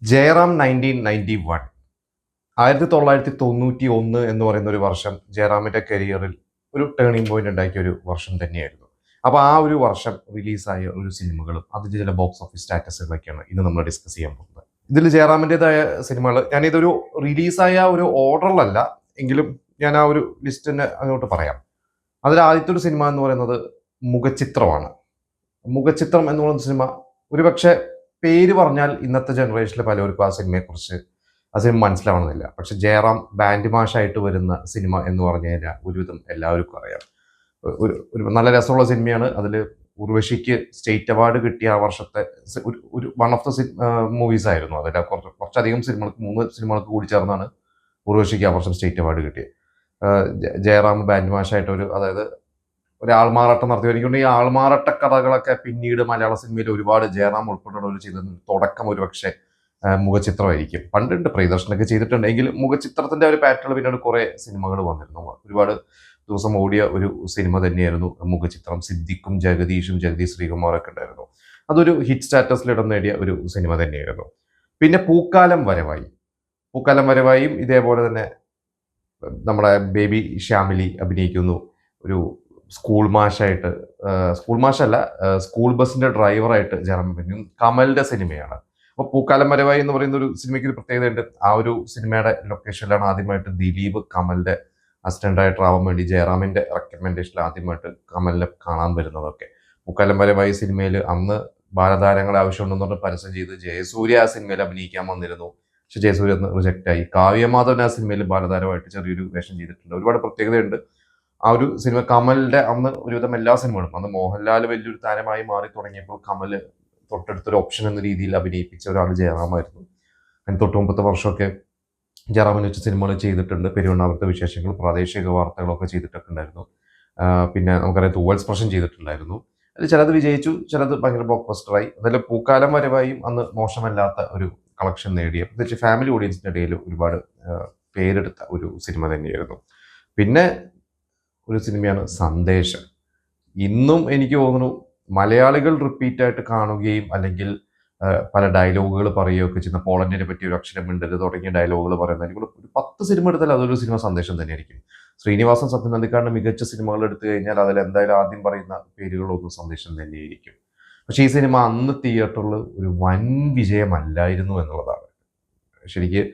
ജയറാം 1991 1991 എന്ന് പറയുന്ന ഒരു വർഷം ജയറാമിന്റെ കരിയറിൽ ഒരു ടേണിംഗ് പോയിന്റ് ഉണ്ടാക്കിയ ഒരു വർഷം തന്നെയായിരുന്നു. അപ്പോൾ ആ ഒരു വർഷം റിലീസായ ഒരു സിനിമകളും അതിന്റെ ചില ബോക്സ് ഓഫീസ് സ്റ്റാറ്റസുകളൊക്കെയാണ് ഇന്ന് നമ്മൾ ഡിസ്കസ് ചെയ്യാൻ പോകുന്നത്. ഇതിൽ ജയറാമിൻ്റെതായ സിനിമകൾ ഞാനിതൊരു റിലീസായ ഒരു ഓർഡറിലല്ല എങ്കിലും ഞാൻ ആ ഒരു ലിസ്റ്റ് തന്നെ അങ്ങോട്ട് പറയാം. അതിൽ ആദ്യത്തെ ഒരു സിനിമ എന്ന് പറയുന്നത് മുഖചിത്രമാണ്. മുഖചിത്രം എന്ന് പറയുന്ന സിനിമ ഒരുപക്ഷെ പേര് പറഞ്ഞാൽ ഇന്നത്തെ ജനറേഷനിൽ പലർക്കും ആ സിനിമ മനസ്സിലാവണമെന്നില്ല. പക്ഷെ ജയറാം ബാൻഡ് മാഷായിട്ട് വരുന്ന സിനിമ എന്ന് പറഞ്ഞു കഴിഞ്ഞാൽ ഒരുവിധം എല്ലാവർക്കും അറിയാം. ഒരു നല്ല രസമുള്ള സിനിമയാണ്. അതിൽ ഉർവശിക്ക് സ്റ്റേറ്റ് അവാർഡ് കിട്ടിയ ആ വർഷത്തെ ഒരു വൺ ഓഫ് ദ മൂവീസ് ആയിരുന്നു. അതിൽ കുറച്ചധികം സിനിമകൾക്ക് 3 സിനിമകൾക്ക് കൂടി ചേർന്നാണ് ഉർവശിക്ക് ആ വർഷം സ്റ്റേറ്റ് അവാർഡ് കിട്ടിയത്. ജയറാം ബാൻഡ് മാഷായിട്ട് അതായത് ഒരു ആൾമാറാട്ടം നടത്തി. എനിക്കൊണ്ട് ഈ ആൾമാറാട്ട കഥകളൊക്കെ പിന്നീട് മലയാള സിനിമയിൽ ഒരുപാട് ജയറാം ഉൾപ്പെടെയുള്ളവർ ചെയ്തത് തുടക്കം ഒരു പക്ഷേ മുഖചിത്രമായിരിക്കും. പണ്ടുണ്ട്, പ്രിയദർശനൊക്കെ ചെയ്തിട്ടുണ്ട്. എങ്കിലും മുഖചിത്രത്തിന്റെ ഒരു പാറ്റേൺ പിന്നീട് കുറെ സിനിമകൾ വന്നിരുന്നു. ഒരുപാട് ദിവസം ഓടിയ ഒരു സിനിമ തന്നെയായിരുന്നു മുഖചിത്രം. സിദ്ദിഖും ജഗദീഷും ജഗദീഷ് ശ്രീകുമാറൊക്കെ ഉണ്ടായിരുന്നു. അതൊരു ഹിറ്റ് സ്റ്റാറ്റസിൽ ഇടം നേടിയ ഒരു സിനിമ തന്നെയായിരുന്നു. പിന്നെ പൂക്കാലം വരവായും ഇതേപോലെ തന്നെ നമ്മുടെ ബേബി ശ്യാമിലി അഭിനയിക്കുന്നു. ഒരു സ്കൂൾ മാഷല്ല, സ്കൂൾ ബസിന്റെ ഡ്രൈവറായിട്ട് ജയറാം അഭിനയിക്കും. കമലിന്റെ സിനിമയാണ്. അപ്പോൾ പൂക്കാലം വരവായി എന്ന് പറയുന്ന ഒരു സിനിമയ്ക്ക് ഒരു പ്രത്യേകതയുണ്ട്. ആ ഒരു സിനിമയുടെ ലൊക്കേഷനിലാണ് ആദ്യമായിട്ട് ദിലീപ് കമലിന്റെ അസിസ്റ്റന്റ് ഡയറക്ടർ ആവാൻ വേണ്ടി ജയറാമിന്റെ റെക്കമെൻഡേഷനിൽ ആദ്യമായിട്ട് കമലിനെ കാണാൻ വരുന്നതൊക്കെ. പൂക്കാലം വരവായി സിനിമയിൽ അന്ന് ബാലതാരങ്ങളെ ആവശ്യമുണ്ടെന്ന് പറഞ്ഞ് പരസ്യം ചെയ്ത് ജയസൂര്യ ആ സിനിമയിൽ അഭിനയിക്കാൻ വന്നിരുന്നു. പക്ഷെ ജയസൂര്യ റിജക്റ്റ് ആയി. കാവ്യമാധവൻ ആ സിനിമയിൽ ബാലതാരമായിട്ട് ചെറിയൊരു വേഷം ചെയ്തിട്ടുണ്ട്. ഒരുപാട് പ്രത്യേകതയുണ്ട് ആ ഒരു സിനിമ. കമലിന്റെ അന്ന് ഒരുവിധം എല്ലാ സിനിമകളും, അന്ന് മോഹൻലാൽ വലിയൊരു താരമായി മാറി തുടങ്ങിയപ്പോൾ കമല് തൊട്ടടുത്തൊരു ഓപ്ഷൻ എന്ന രീതിയിൽ അഭിനയിപ്പിച്ച ഒരാൾ ജയറാമായിരുന്നു. അതിന് തൊട്ട് മുമ്പത്തെ വർഷമൊക്കെ ജയറാമിന് വെച്ച സിനിമകൾ ചെയ്തിട്ടുണ്ട്. പെരുവണ്ണാമത്തെ വിശേഷങ്ങൾ, പ്രാദേശിക വാർത്തകളൊക്കെ ചെയ്തിട്ടൊക്കെ ഉണ്ടായിരുന്നു. പിന്നെ നമുക്കറിയാം തൂവൽ സ്പർശം ചെയ്തിട്ടുണ്ടായിരുന്നു. അതിൽ ചിലത് വിജയിച്ചു, ചിലത് ഭയങ്കര ബ്ലോക്ക് ബസ്റ്ററായി. അതിൽ പൂക്കാലം വരവായും അന്ന് മോശമല്ലാത്ത ഒരു കളക്ഷൻ നേടിയ, പ്രത്യേകിച്ച് ഫാമിലി ഓഡിയൻസിന്റെ ഇടയിൽ ഒരുപാട് പേരെടുത്ത ഒരു സിനിമ തന്നെയായിരുന്നു. പിന്നെ ഒരു സിനിമയാണ് സന്ദേശം. ഇന്നും എനിക്ക് തോന്നുന്നു മലയാളികൾ റിപ്പീറ്റായിട്ട് കാണുകയും അല്ലെങ്കിൽ പല ഡയലോഗുകൾ പറയുകയൊക്കെ ചെയ്യുന്ന, പോളണ്ടിനെ പറ്റി ഒരു അക്ഷരം മിണ്ടരുത് തുടങ്ങിയ ഡയലോഗുകൾ പറയുന്ന, ഒരു 10 സിനിമ എടുത്താൽ അതൊരു സിനിമ സന്ദേശം തന്നെയായിരിക്കും. ശ്രീനിവാസൻ സത്യനന്ദിക്കാടിന്റെ മികച്ച സിനിമകൾ എടുത്തു കഴിഞ്ഞാൽ അതിൽ എന്തായാലും ആദ്യം പറയുന്ന പേരുകളൊന്നും സന്ദേശം തന്നെയായിരിക്കും. പക്ഷെ ഈ സിനിമ അന്ന് തിയേറ്ററിൽ ഒരു വൻ വിജയമല്ലായിരുന്നു എന്നുള്ളതാണ്. ശരിക്ക്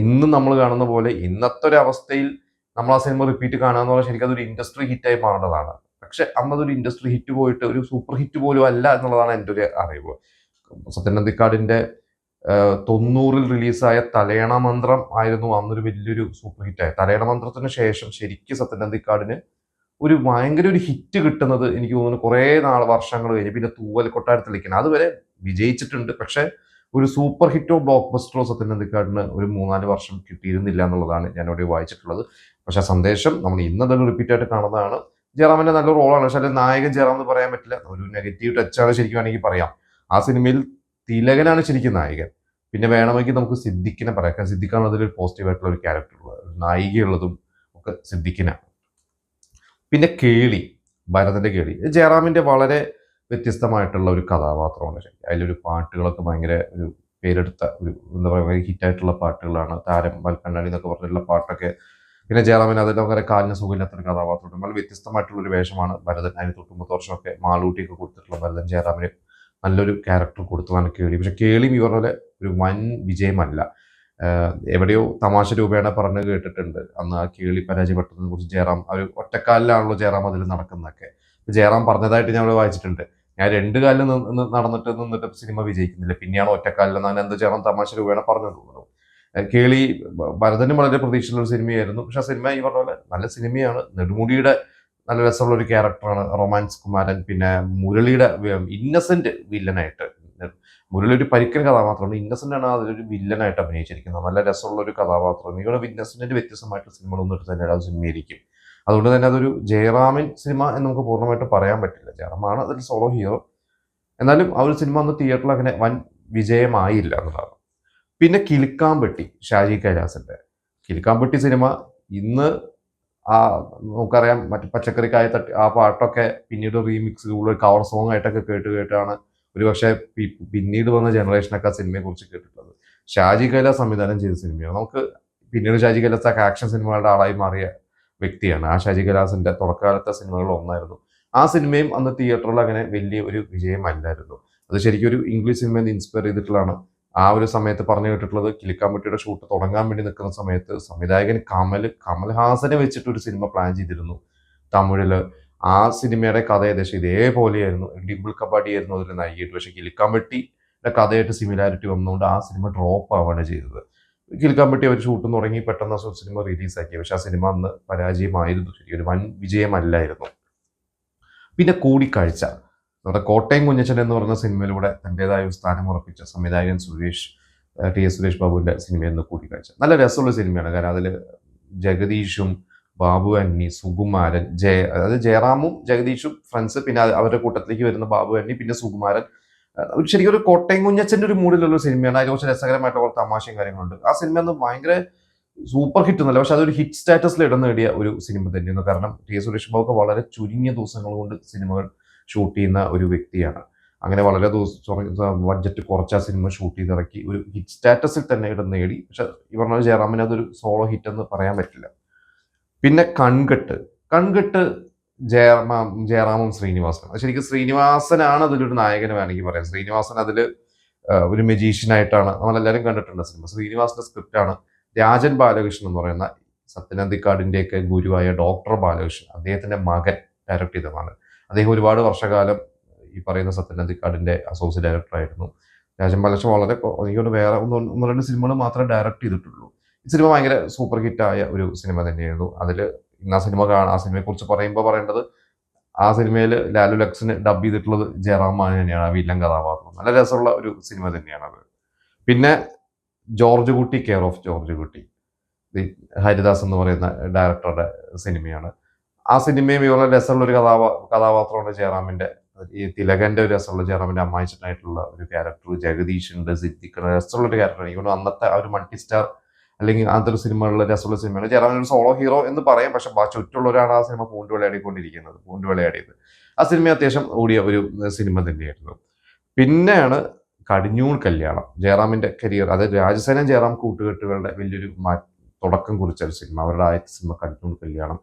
ഇന്നും നമ്മൾ കാണുന്ന പോലെ ഇന്നത്തെ ഒരു അവസ്ഥയിൽ നമ്മൾ ആ സിനിമ റിപ്പീറ്റ് കാണുക എന്ന് പറഞ്ഞാൽ ശരിക്കും അതൊരു ഇൻഡസ്ട്രി ഹിറ്റായി മാറേണ്ടതാണ്. പക്ഷെ അന്നതൊരു ഇൻഡസ്ട്രി ഹിറ്റ് പോയിട്ട് ഒരു സൂപ്പർ ഹിറ്റ് പോലും അല്ല എന്നുള്ളതാണ് എൻ്റെ ഒരു അറിവ്. സത്യനന്ദിക്കാടിന്റെ 90-ൽ റിലീസായ തലയണ മന്ത്രം ആയിരുന്നു അന്നൊരു വലിയൊരു സൂപ്പർ ഹിറ്റായി. തലയണ മന്ത്രത്തിന് ശേഷം ശരിക്കും സത്യനന്ദിക്കാടിന് ഒരു ഭയങ്കര ഒരു ഹിറ്റ് കിട്ടുന്നത് എനിക്ക് തോന്നുന്നു കുറേ വർഷങ്ങൾ കഴിഞ്ഞ്. പിന്നെ തൂവൽ കൊട്ടാരത്തിലേക്കാണ് അതുവരെ വിജയിച്ചിട്ടുണ്ട്. പക്ഷെ ഒരു സൂപ്പർ ഹിറ്റോ ബ്ലോക്ക് ബസ്റ്ററോ സത്യനന്ദിക്കാടിന് ഒരു 3-4 വർഷം കിട്ടിയിരുന്നില്ല എന്നുള്ളതാണ് ഞാനിവിടെ വായിച്ചിട്ടുള്ളത്. പക്ഷെ സന്ദേശം നമ്മൾ ഇന്നതൊരു റിപ്പീറ്റ് ആയിട്ട് കാണുന്നതാണ്. ജയറാമിന്റെ നല്ല റോളാണ്. പക്ഷെ അതിൽ നായകൻ ജയറാം എന്ന് പറയാൻ പറ്റില്ല, ഒരു നെഗറ്റീവ് ടച്ചാണ് ശരിക്കും വേണമെങ്കിൽ പറയാം. ആ സിനിമയിൽ തിലകനാണ് ശരിക്കും നായകൻ. പിന്നെ വേണമെങ്കിൽ നമുക്ക് സിദ്ദിഖിനെ പറയാം. കാരണം സിദ്ദിഖാണ് അതിലൊരു പോസിറ്റീവായിട്ടുള്ള ഒരു ക്യാരക്ടർ ഉള്ളത്. നായികയുള്ളതും ഒക്കെ സിദ്ദിഖിനാണ്. പിന്നെ ഭരതന്റെ കേളി ജയറാമിന്റെ വളരെ വ്യത്യസ്തമായിട്ടുള്ള ഒരു കഥാപാത്രമാണ്. ശരിക്കും അതിലൊരു പാട്ടുകളൊക്കെ ഭയങ്കര ഒരു പേരെടുത്ത ഒരു എന്താ പറയുക ഹിറ്റായിട്ടുള്ള പാട്ടുകളാണ്. താരം വൽക്കണ്ണാടി എന്നൊക്കെ പറഞ്ഞിട്ടുള്ള പാട്ടൊക്കെ. പിന്നെ ജയറാമിന് അതിൻ്റെ അങ്ങനെ കാലിന് സുഖമില്ലാത്തൊരു കഥാപാത്രമുണ്ട്. വളരെ വ്യത്യസ്തമായിട്ടുള്ള ഒരു വേഷമാണ് ഭരതൻ. അതിന് 90 വർഷമൊക്കെ മാളൂട്ടിയൊക്കെ കൊടുത്തിട്ടുള്ള ഭരതൻ ജയറാമിന് നല്ലൊരു ക്യാരക്ടർ കൊടുത്തതാണ് കേളി. പക്ഷെ കേളിയും ഈ പറഞ്ഞ പോലെ ഒരു വൻ വിജയമല്ല. എവിടെയോ തമാശ രൂപേണ പറഞ്ഞു കേട്ടിട്ടുണ്ട് അന്ന് ആ കേളി പരാജയപ്പെട്ടതിനെ കുറിച്ച്. ജയറാം ഒരു ഒറ്റക്കാലിലാണല്ലോ ജയറാം അതിൽ നടക്കുന്നതൊക്കെ. ജയറാം പറഞ്ഞതായിട്ട് ഞാൻ അവിടെ വായിച്ചിട്ടുണ്ട്, ഞാൻ 2 കാലിൽ നിന്നിട്ട് സിനിമ വിജയിക്കുന്നില്ല, പിന്നെയാണ് ഒറ്റക്കാലിൽ എന്നാണ് എന്ത് ജയറാം തമാശ രൂപേണ പറഞ്ഞു തോന്നുന്നു. കേളി ഭരതനും വളരെ പ്രതീക്ഷയുള്ള ഒരു സിനിമയായിരുന്നു. പക്ഷെ ആ സിനിമ ഈ പറഞ്ഞ പോലെ നല്ല സിനിമയാണ്. നെടുമുടിയുടെ നല്ല രസമുള്ള ഒരു ക്യാരക്ടറാണ് റൊമാൻസ് കുമാരൻ. പിന്നെ മുരളിയുടെ ഇന്നസെന്റ് വില്ലനായിട്ട്, മുരളി ഒരു പരിക്കൻ കഥാപാത്രമാണ്. ഇന്നസെന്റ് ആണ് അതിലൊരു വില്ലനായിട്ട് അഭിനയിച്ചിരിക്കുന്നത്. നല്ല രസമുള്ള ഒരു കഥാപാത്രം. നിങ്ങളുടെ ഇന്നസെന്റിന്റെ വ്യത്യസ്തമായിട്ടുള്ള സിനിമകളൊന്നും എടുത്ത് തന്നെ അത് സിനിമയായിരിക്കും. അതുകൊണ്ട് തന്നെ അതൊരു ജയറാമിൻ സിനിമ എന്ന് നമുക്ക് പൂർണ്ണമായിട്ട് പറയാൻ പറ്റില്ല. ജയറാമാണ് അതിൽ സോളോ ഹീറോ. എന്നാലും ആ ഒരു സിനിമ അന്ന് തിയേറ്ററിൽ അങ്ങനെ വൻ വിജയമായില്ല എന്നതാണ്. പിന്നെ കിലുക്കാമ്പെട്ടി, ഷാജി കൈലാസിന്റെ കിലുക്കാമ്പെട്ടി സിനിമ ഇന്ന് നമുക്കറിയാം മറ്റു പച്ചക്കറിക്കായ തട്ടി ആ പാട്ടൊക്കെ പിന്നീട് റീമിക്സ് കവർ സോങ് ആയിട്ടൊക്കെ കേട്ടാണ് ഒരുപക്ഷെ പിന്നീട് വന്ന ജനറേഷനൊക്കെ ആ സിനിമയെ കുറിച്ച് കേട്ടിട്ടുള്ളത്. ഷാജി കൈലാസ് സംവിധാനം ചെയ്ത സിനിമയാണ്. നമുക്ക് പിന്നീട് ഷാജി കൈലാസ് ആക്ഷൻ സിനിമകളുടെ ആളായി മാറിയ വ്യക്തിയാണ്. ആ ഷാജി കൈലാസിന്റെ തുടക്കകാലത്തെ സിനിമകളിൽ ഒന്നായിരുന്നു. ആ സിനിമയും അന്ന് തിയേറ്ററിൽ അങ്ങനെ വലിയ ഒരു വിജയമല്ലായിരുന്നു. അത് ശരിക്കും ഒരു ഇംഗ്ലീഷ് സിനിമയിൽ നിന്ന് ഇൻസ്പയർ ചെയ്തിട്ടുള്ളതാണ്. ആ ഒരു സമയത്ത് പറഞ്ഞു കേട്ടിട്ടുള്ളത്, കിലുക്കാമ്പട്ടിയുടെ ഷൂട്ട് തുടങ്ങാൻ വേണ്ടി നിൽക്കുന്ന സമയത്ത് സംവിധായകൻ കമൽഹാസനെ വെച്ചിട്ട് ഒരു സിനിമ പ്ലാൻ ചെയ്തിരുന്നു തമിഴില്. ആ സിനിമയുടെ കഥ ഏകദേശം ഇതേപോലെയായിരുന്നു. ഡിംപിൾ കബാഡി ആയിരുന്നു അതിൽ നായികയായിട്ട്. പക്ഷെ കിലുക്കാമ്പട്ടിയുടെ കഥയായിട്ട് സിമിലാരിറ്റി വന്നുകൊണ്ട് ആ സിനിമ ഡ്രോപ്പ് ആവുകയാണ് ചെയ്തത്. കിലുക്കാമ്പട്ടി അവർ ഷൂട്ട് തുടങ്ങി പെട്ടെന്ന് ആ സിനിമ റിലീസാക്കി. പക്ഷെ ആ സിനിമ അന്ന് പരാജയമായിരുന്നു. ശരി, ഒരു വൻ വിജയമല്ലായിരുന്നു. പിന്നെ കൂടിക്കാഴ്ച, നമ്മുടെ കോട്ടയം കുഞ്ഞച്ചൻ എന്ന് പറഞ്ഞ സിനിമയിലൂടെ തൻ്റെതായ ഒരു സ്ഥാനം ഉറപ്പിച്ച സംവിധായകൻ ടി എസ് സുരേഷ് ബാബുവിന്റെ സിനിമയായിരുന്നു കൂടിക്കാഴ്ച. നല്ല രസമുള്ള സിനിമയാണ്. കാരണം അതിൽ ജഗദീഷും ബാബു അന്നി, സുകുമാരൻ, അതായത് ജയറാമും ജഗദീഷും ഫ്രണ്ട്സ്, പിന്നെ അവരുടെ കൂട്ടത്തിലേക്ക് വരുന്ന ബാബു അന്നി, പിന്നെ സുകുമാരൻ. ശരിക്കും ഒരു കോട്ടയം കുഞ്ഞച്ചന്റെ ഒരു മൂഡിലുള്ള സിനിമയാണ്. അതിൽ കുറച്ച് രസകരമായിട്ടുള്ള കുറച്ച് തമാശയും കാര്യങ്ങളുണ്ട്. ആ സിനിമ ഒന്ന് ഭയങ്കര സൂപ്പർ ഹിറ്റ് എന്നല്ല, പക്ഷെ അതൊരു ഹിറ്റ് സ്റ്റാറ്റസിൽ ഇടം നേടിയ ഒരു സിനിമ തന്നെയാണ്. കാരണം ടി എസ് സുരേഷ് ബാബു വളരെ ചുരുങ്ങിയ ദിവസങ്ങൾ കൊണ്ട് സിനിമകൾ ഷൂട്ട് ചെയ്യുന്ന ഒരു വ്യക്തിയാണ്. അങ്ങനെ വളരെ ബഡ്ജറ്റ് കുറച്ച് ആ സിനിമ ഷൂട്ട് ചെയ്തിറക്കി ഒരു ഹിറ്റ് സ്റ്റാറ്റസിൽ തന്നെ ഇടം നേടി. പക്ഷെ ഈ പറഞ്ഞ ജയറാമിന് അതൊരു സോളോ ഹിറ്റ് എന്ന് പറയാൻ പറ്റില്ല. പിന്നെ കൺകെട്ട് ജയറാമും ശ്രീനിവാസനും. ശരിക്കും ശ്രീനിവാസനാണ് അതിലൊരു നായകന് വേണമെങ്കിൽ പറയാം. ശ്രീനിവാസൻ അതിൽ ഒരു മെജീഷ്യനായിട്ടാണ് നമ്മളെല്ലാവരും കണ്ടിട്ടുണ്ട് സിനിമ. ശ്രീനിവാസന്റെ സ്ക്രിപ്റ്റാണ് രാജൻ ബാലകൃഷ്ണൻ എന്ന് പറയുന്ന സത്യനന്ദിക്കാടിൻ്റെയൊക്കെ ഗുരുവായ ഡോക്ടർ ബാലകൃഷ്ണൻ, അദ്ദേഹത്തിന്റെ മകൻ ഡയറക്ട് ചെയ്തതാണ്. അദ്ദേഹം ഒരുപാട് വർഷകാലം ഈ പറയുന്ന സത്യനന്ദിക്കാടിന്റെ അസോസിയേറ്റ് ഡയറക്ടറായിരുന്നു. രാജൻ ബാലകൃഷ്ണൻ വളരെ എനിക്കൊന്ന് വേറെ ഒന്ന് രണ്ട് സിനിമകൾ മാത്രമേ ഡയറക്ട് ചെയ്തിട്ടുള്ളൂ. ഈ സിനിമ ഭയങ്കര സൂപ്പർ ഹിറ്റായ ഒരു സിനിമ തന്നെയായിരുന്നു. അതിൽ ഇന്ന് ആ സിനിമയെ കുറിച്ച് പറയുമ്പോൾ പറയേണ്ടത്, ആ സിനിമയിൽ ലാലു ലക്സിന് ഡബ് ചെയ്തിട്ടുള്ളത് ജയറാമാണ് തന്നെയാണ്, ആ വില്ലൻ കഥാപാത്രം. നല്ല രസമുള്ള ഒരു സിനിമ തന്നെയാണ് അത്. പിന്നെ ജോർജ് കുട്ടി, കെയർ ഓഫ് ജോർജ് കുട്ടി, ഹരിദാസ് എന്ന് പറയുന്ന ഡയറക്ടറുടെ സിനിമയാണ്. ആ സിനിമയും ഇവരുടെ രസമുള്ള ഒരു കഥാപാത്രമാണ് ജയറാമിന്റെ. ഈ തിലകന്റെ ഒരു രസമുള്ള ജയറാമിന്റെ അമ്മായിച്ചനായിട്ടുള്ള ഒരു ക്യാരക്ടർ, ജഗദീഷ് ഉണ്ട്, സിദ്ദിഖ്, രസമുള്ള ഒരു ക്യാരക്ടർ. എനിക്ക് അന്നത്തെ ആ ഒരു മൾട്ടി സ്റ്റാർ അല്ലെങ്കിൽ അങ്ങനത്തെ ഒരു സിനിമകളിലെ രസമുള്ള സിനിമയാണ്. ജയറാമിന് ഒരു സോളോ ഹീറോ എന്ന് പറയാം, പക്ഷെ ചുറ്റുള്ളവരാണ് ആ സിനിമ പൂണ്ട് വിളയാടിയത്. ആ സിനിമ അത്യാവശ്യം ഓടിയ ഒരു സിനിമ തന്നെയായിരുന്നു. പിന്നെയാണ് കടിഞ്ഞൂൽ കല്യാണം, ജയറാമിന്റെ കരിയർ. അതായത് രാജസേനൻ ജയറാം കൂട്ടുകെട്ടുകളുടെ വലിയൊരു തുടക്കം കുറിച്ച ഒരു സിനിമ. അവരുടെ ആദ്യത്തെ സിനിമ കടിഞ്ഞൂൽ കല്യാണം.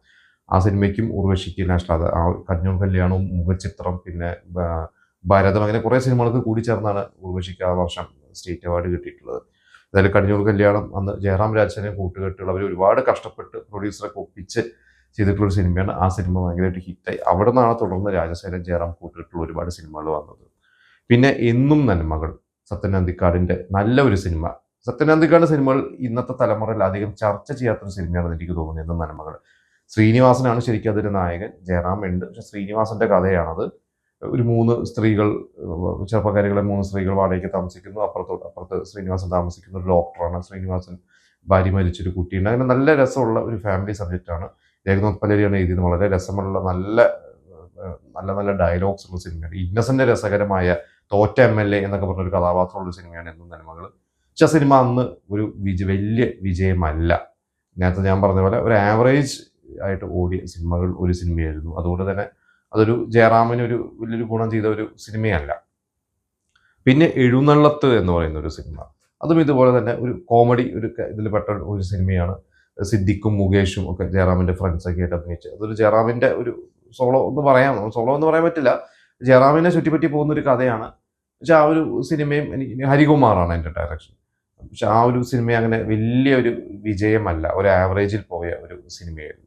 ആ സിനിമയ്ക്കും ഉർവശിക്ക് നാഷണൽ ആ കടിഞ്ഞൂൽ കല്യാണവും മുഖചിത്രം പിന്നെ ഭരതം, അങ്ങനെ കുറേ സിനിമകൾക്ക് കൂടി ചേർന്നാണ് ഉർവശിക്ക് ആ വർഷം സ്റ്റേറ്റ് അവാർഡ് കിട്ടിയിട്ടുള്ളത്. അതായത് കടിഞ്ഞൂൽ കല്യാണം അന്ന് ജയറാം രാജസേനൻ കൂട്ടുകെട്ടുകൾ അവർ ഒരുപാട് കഷ്ടപ്പെട്ട് പ്രൊഡ്യൂസറൊക്കെ ഒപ്പിച്ച് ചെയ്തിട്ടുള്ളൊരു സിനിമയാണ്. ആ സിനിമ ഭയങ്കരമായിട്ട് ഹിറ്റായി. അവിടെ നിന്നാണ് തുടർന്ന് രാജസേനൻ ജയറാം കൂട്ടുകെട്ടുള്ള ഒരുപാട് സിനിമകൾ വന്നത്. പിന്നെ എന്നും നന്മകൾ, സത്യനന്ദിക്കാടിന്റെ നല്ല ഒരു സിനിമ. സത്യനന്ദിക്കാട് സിനിമകൾ ഇന്നത്തെ തലമുറയിൽ അധികം ചർച്ച ചെയ്യാത്തൊരു സിനിമയാണെന്ന് എനിക്ക് തോന്നുന്നത് എന്നും നന്മകൾ. ശ്രീനിവാസനാണ് ശരിക്കും അതിന്റെ നായകൻ, ജയറാം ഉണ്ട്, പക്ഷെ ശ്രീനിവാസന്റെ കഥയാണത്. ഒരു 3 സ്ത്രീകൾ, ചെറുപ്പക്കാരികളെ 3 സ്ത്രീകൾ വാടകയ്ക്ക് താമസിക്കുന്നു. അപ്പുറത്ത് ശ്രീനിവാസൻ താമസിക്കുന്ന ഒരു ഡോക്ടറാണ്. ശ്രീനിവാസൻ ഭാര്യ മരിച്ചൊരു കുട്ടിയുണ്ട്. അങ്ങനെ നല്ല രസമുള്ള ഒരു ഫാമിലി സബ്ജക്റ്റാണ്. രഘുനാഥ് പലേരിയാണ് എഴുതിയത്. വളരെ രസമുള്ള നല്ല ഡയലോഗ്സ് ഉള്ള സിനിമയാണ്. ഇന്നസെന്റ് രസകരമായ തോറ്റ MLA എന്നൊക്കെ പറഞ്ഞൊരു കഥാപാത്രമുള്ള സിനിമയാണ് എന്നും നന്മകൾ. പക്ഷെ ആ സിനിമ അന്ന് ഒരു വലിയ വിജയമല്ല. നേരത്തെ ഞാൻ പറഞ്ഞ പോലെ ഒരു ആവറേജ് ആയിട്ട് ഓടിയ ഒരു സിനിമയായിരുന്നു. അതുകൊണ്ട് തന്നെ അതൊരു ജയറാമിന് ഒരു വലിയൊരു ഗുണം ചെയ്ത ഒരു സിനിമയല്ല. പിന്നെ എഴുന്നള്ളത്ത് എന്ന് പറയുന്ന ഒരു സിനിമ, അതും ഇതുപോലെ തന്നെ ഒരു കോമഡി ഇതിൽ പെട്ട ഒരു സിനിമയാണ്. സിദ്ദിഖും മുകേഷും ഒക്കെ ജയറാമിന്റെ ഫ്രണ്ട്സൊക്കെ ആയിട്ട് അഭിനയിച്ച്, അതൊരു ജയറാമിന്റെ ഒരു സോളോ എന്ന് പറയാൻ പറ്റില്ല, ജയറാമിനെ ചുറ്റിപ്പറ്റി പോകുന്ന ഒരു കഥയാണ്. പക്ഷെ ആ ഒരു സിനിമയും ഹരികുമാറാണ് എൻ്റെ ഡയറക്ഷൻ. പക്ഷെ ആ ഒരു സിനിമ അങ്ങനെ വലിയൊരു വിജയമല്ല, ഒരു ആവറേജിൽ പോയ ഒരു സിനിമയായിരുന്നു.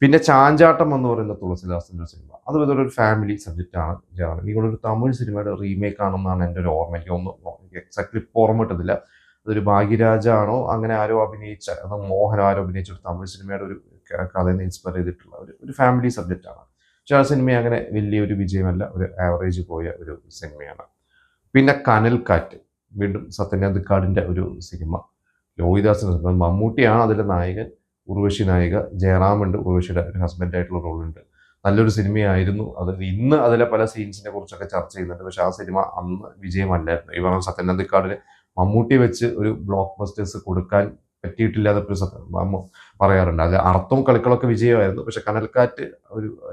പിന്നെ ചാഞ്ചാട്ടം എന്ന് പറയുന്ന തുളസിദാസിന്റെ ഒരു സിനിമ, അതും ഇതൊരു ഫാമിലി സബ്ജക്റ്റാണ്. നിങ്ങളൊരു തമിഴ് സിനിമയുടെ റീമേക്ക് ആണെന്നാണ് എൻ്റെ ഒരു ഓർമ്മ. എനിക്ക് എക്സാക്ട്ലി ഇപ്പോൾ ഓർമ്മ കിട്ടുന്നില്ല. അതൊരു ഭാഗ്യരാജാണോ അങ്ങനെ ആരോ അഭിനയിച്ച, അത് മോഹൻ ആരോ അഭിനയിച്ച ഒരു തമിഴ് സിനിമയുടെ ഒരു കഥയിൽ ഇൻസ്പയർ ചെയ്തിട്ടുള്ള ഒരു ഫാമിലി സബ്ജക്റ്റാണ്. പക്ഷെ ആ സിനിമ അങ്ങനെ വലിയൊരു വിജയമല്ല, ഒരു ആവറേജ് പോയ ഒരു സിനിമയാണ്. പിന്നെ കനൽക്കാറ്റ്, വീണ്ടും സത്യനന്ദിക്കാടിന്റെ ഒരു സിനിമ. ലോഹിദാസിന്റെ സിനിമ, മമ്മൂട്ടിയാണ് അതിലെ നായകൻ, ഉർവശി നായിക, ജയറാമുണ്ട്, ഉർവശിയുടെ ഒരു ഹസ്ബൻഡായിട്ടുള്ള റോളുണ്ട്. നല്ലൊരു സിനിമയായിരുന്നു അത്. ഇന്ന് അതിലെ പല സീൻസിനെ കുറിച്ചൊക്കെ ചർച്ച ചെയ്യുന്നുണ്ട്, പക്ഷെ ആ സിനിമ അന്ന് വിജയമല്ലായിരുന്നു. ഈ പറഞ്ഞ സത്യനന്ദിക്കാടിന് മമ്മൂട്ടി വെച്ച് ഒരു ബ്ലോക്ക് ബസ്റ്റേഴ്സ് കൊടുക്കാൻ പറ്റിയിട്ടില്ലാതെ പറയാറുണ്ട്. അത് അർത്ഥവും കളികളൊക്കെ വിജയമായിരുന്നു, പക്ഷെ കനൽക്കാറ്റ്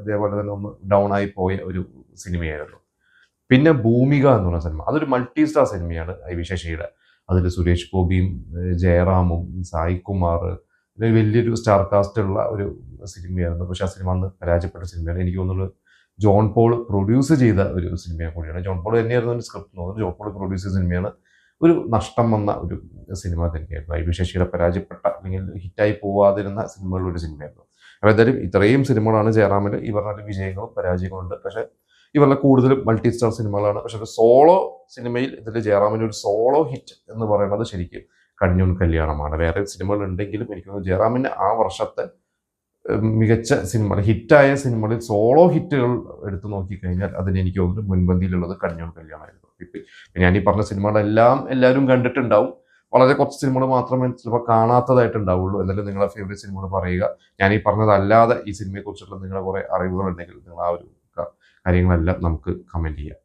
അതേപോലെ തന്നെ ഒന്ന് ഡൗൺ ആയി പോയ ഒരു സിനിമയായിരുന്നു. പിന്നെ ഭൂമിക എന്ന് പറഞ്ഞ സിനിമ, അതൊരു മൾട്ടി സ്റ്റാർ സിനിമയാണ്. ഐ വി ശശിയുടെ അതിൽ സുരേഷ് ഗോപിയും ജയറാമും സായി കുമാർ പിന്നെ വലിയൊരു സ്റ്റാർ കാസ്റ്റ് ഉള്ള ഒരു സിനിമയായിരുന്നു. പക്ഷെ ആ സിനിമ അന്ന് പരാജയപ്പെട്ട സിനിമയാണ്. എനിക്ക് തോന്നുന്നത് ജോൺ പോൾ പ്രൊഡ്യൂസ് ചെയ്ത ഒരു സിനിമ കൂടിയാണ്. ജോൺ പോൾ തന്നെയായിരുന്നു അതിൻ്റെ സ്ക്രിപ്റ്റ് തോന്നുന്നത്. ജോൺ പോൾ പ്രൊഡ്യൂസ് ചെയ്ത സിനിമയാണ്. ഒരു നഷ്ടം വന്ന ഒരു സിനിമ തന്നെയായിരുന്നു. ഐ വി ശശിയുടെ പരാജയപ്പെട്ട അല്ലെങ്കിൽ ഹിറ്റായി പോവാതിരുന്ന സിനിമകളിൽ ഒരു സിനിമയായിരുന്നു. അപ്പോൾ എന്തായാലും ഇത്രയും സിനിമകളാണ് ജയറാമിൽ. ഈ പറഞ്ഞ വിജയങ്ങളും പരാജയങ്ങളുണ്ട്. പക്ഷേ ഇവരുടെ കൂടുതലും മൾട്ടി സ്റ്റാർ സിനിമകളാണ്. പക്ഷെ ഒരു സോളോ സിനിമയിൽ ഇതിൽ ജയറാമിൻ്റെ ഒരു സോളോ ഹിറ്റ് എന്ന് പറയുന്നത് ശരിക്കും കണ്ണിയൂൺ കല്യാണമാണ്. വേറെ സിനിമകൾ ഉണ്ടെങ്കിലും എനിക്ക് തോന്നുന്നു ജയറാമിൻ്റെ ആ വർഷത്തെ മികച്ച സിനിമ ഹിറ്റായ സിനിമകളിൽ സോളോ ഹിറ്റുകൾ എടുത്തു നോക്കിക്കഴിഞ്ഞാൽ അതിന് എനിക്ക് തോന്നുന്നു മുൻപന്തിയിലുള്ളത് കണ്ണിയൂൺ കല്യാണമായിരുന്നു. ഇപ്പം ഞാൻ ഈ പറഞ്ഞ സിനിമകളെല്ലാം എല്ലാവരും കണ്ടിട്ടുണ്ടാവും. വളരെ കുറച്ച് സിനിമകൾ മാത്രമേ ചിലപ്പോൾ കാണാത്തതായിട്ടുണ്ടാവുള്ളൂ. എന്നാലും നിങ്ങളുടെ ഫേവറേറ്റ് സിനിമകൾ പറയുക. ഞാൻ ഈ പറഞ്ഞതല്ലാതെ ഈ സിനിമയെക്കുറിച്ചുള്ള നിങ്ങളുടെ കുറേ അറിവുകൾ ഉണ്ടെങ്കിൽ നിങ്ങൾ ആ ഒരു കാര്യങ്ങളെല്ലാം നമുക്ക് കമൻറ്റ് ചെയ്യാം.